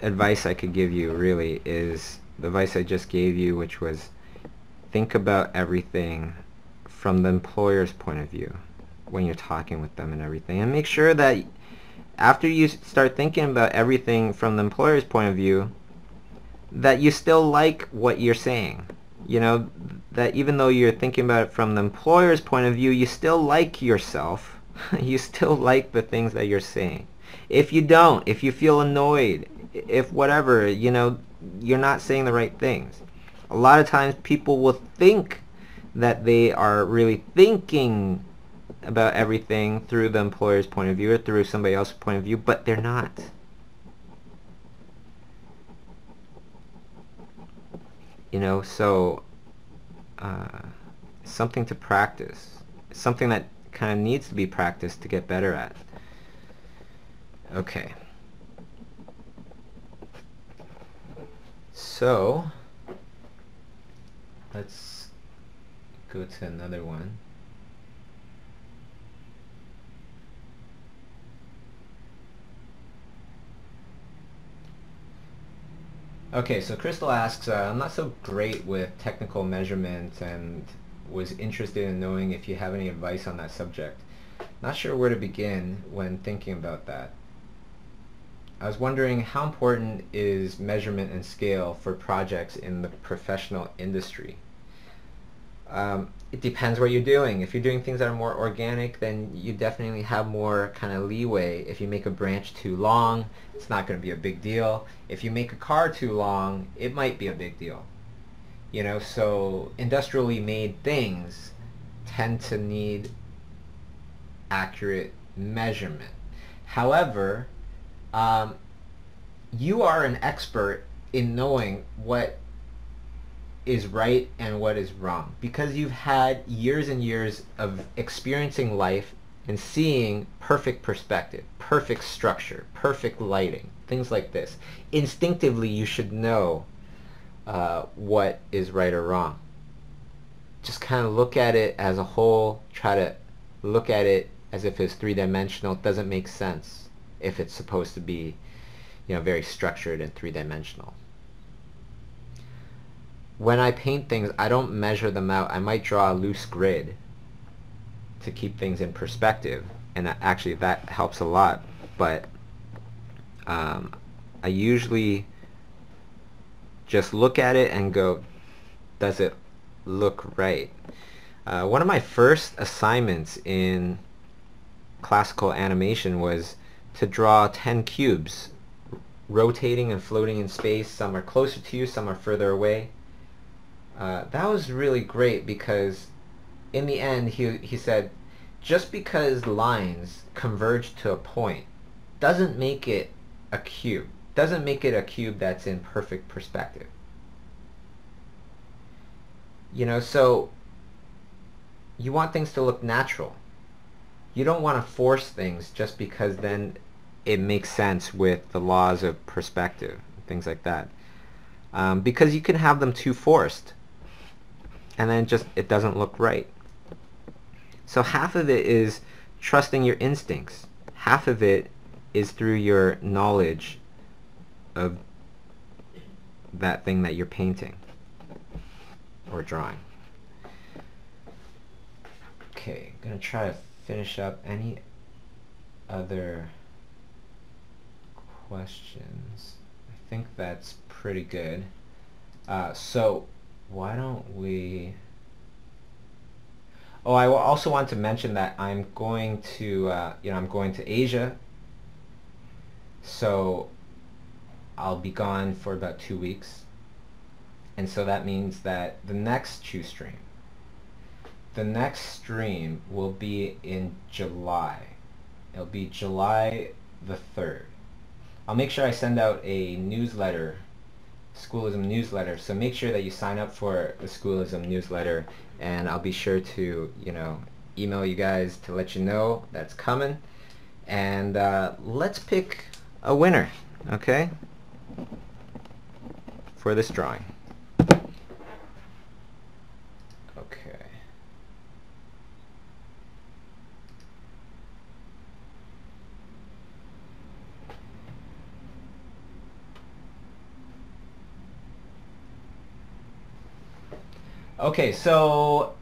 advice I could give you really is the advice I just gave you, which was think about everything from the employer's point of view when you're talking with them and everything, and make sure that after you start thinking about everything from the employer's point of view, that you still like what you're saying. That even though you're thinking about it from the employer's point of view, you still like yourself. You still like the things that you're saying. If you don't, if you feel annoyed, if whatever, you're not saying the right things. A lot of times people will think that they are really thinking about everything through the employer's point of view or through somebody else's point of view, but they're not. So something to practice, something that kind of needs to be practiced to get better at. Okay. So let's go to another one. Okay, so Crystal asks, I'm not so great with technical measurements and was interested in knowing if you have any advice on that subject. Not sure where to begin when thinking about that. I was wondering, how important is measurement and scale for projects in the professional industry? It depends what you're doing. If you're doing things that are more organic, then you definitely have more kind of leeway. If you make a branch too long, it's not going to be a big deal. If you make a car too long, it might be a big deal. You know, so industrially made things tend to need accurate measurement. However, you are an expert in knowing what is right and what is wrong, because you've had years and years of experiencing life and seeing perfect perspective, perfect structure, perfect lighting, things like this. Instinctively, you should know what is right or wrong. Just kind of look at it as a whole. Try to look at it as if it's three-dimensional. It doesn't make sense if it's supposed to be, you know, very structured and three-dimensional. When I paint things, I don't measure them out. I might draw a loose grid to keep things in perspective, and actually that helps a lot. But I usually just look at it and go, does it look right? One of my first assignments in classical animation was to draw 10 cubes, rotating and floating in space. Some are closer to you, some are further away. That was really great, because in the end he said, just because lines converge to a point doesn't make it a cube. Doesn't make it a cube that's in perfect perspective. You know, so you want things to look natural. You don't want to force things just because then it makes sense with the laws of perspective, things like that. Because you can have them too forced, and then just it doesn't look right. So half of it is trusting your instincts. Half of it is through your knowledge of that thing that you're painting or drawing. Okay, I'm gonna try to finish up. Any other questions? I think that's pretty good. So why don't we... Oh, I also want to mention that I'm going to, I'm going to Asia. So I'll be gone for about 2 weeks. And so that means that the next Chiustream, the next stream will be in July. It'll be July the 3rd. I'll make sure I send out a newsletter, Schoolism newsletter, so make sure that you sign up for the Schoolism newsletter, and I'll be sure to, email you guys to let you know that's coming. And let's pick a winner, okay, for this drawing. Okay. Okay, so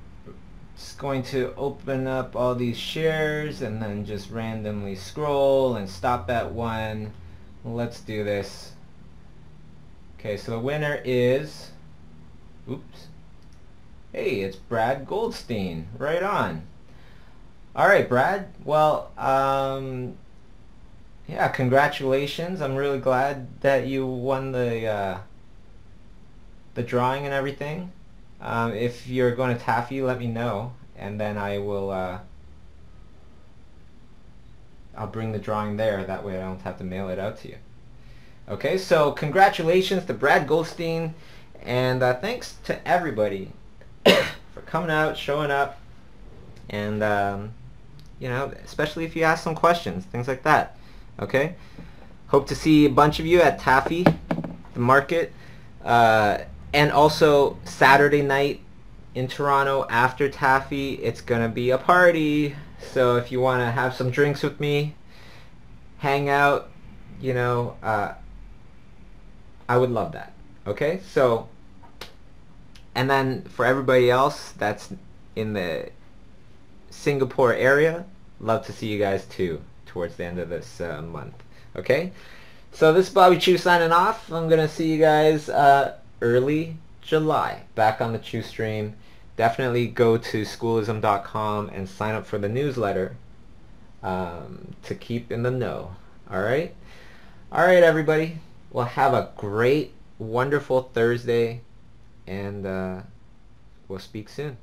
just going to open up all these shares and then just randomly scroll and stop at one. Let's do this. Okay, so the winner is, oops, hey, it's Brad Goldstein. Right on. Alright, Brad. Well, yeah, congratulations. I'm really glad that you won the drawing and everything. If you're going to Taffy, let me know, and then I will, I'll bring the drawing there. That way I don't have to mail it out to you. Okay, so congratulations to Brad Goldstein, and thanks to everybody for coming out, showing up, and, especially if you ask some questions, things like that. Okay? Hope to see a bunch of you at Taffy, the market. And also Saturday night in Toronto after Taffy, it's gonna be a party. So if you want to have some drinks with me, hang out, I would love that. Okay, so, and then for everybody else that's in the Singapore area, love to see you guys too towards the end of this month. Okay, So this is Bobby Chiu signing off. I'm going to see you guys early July back on the Chiustream. Definitely go to schoolism.com and sign up for the newsletter to keep in the know. Alright? Alright, everybody. Well, have a great, wonderful Thursday, and we'll speak soon.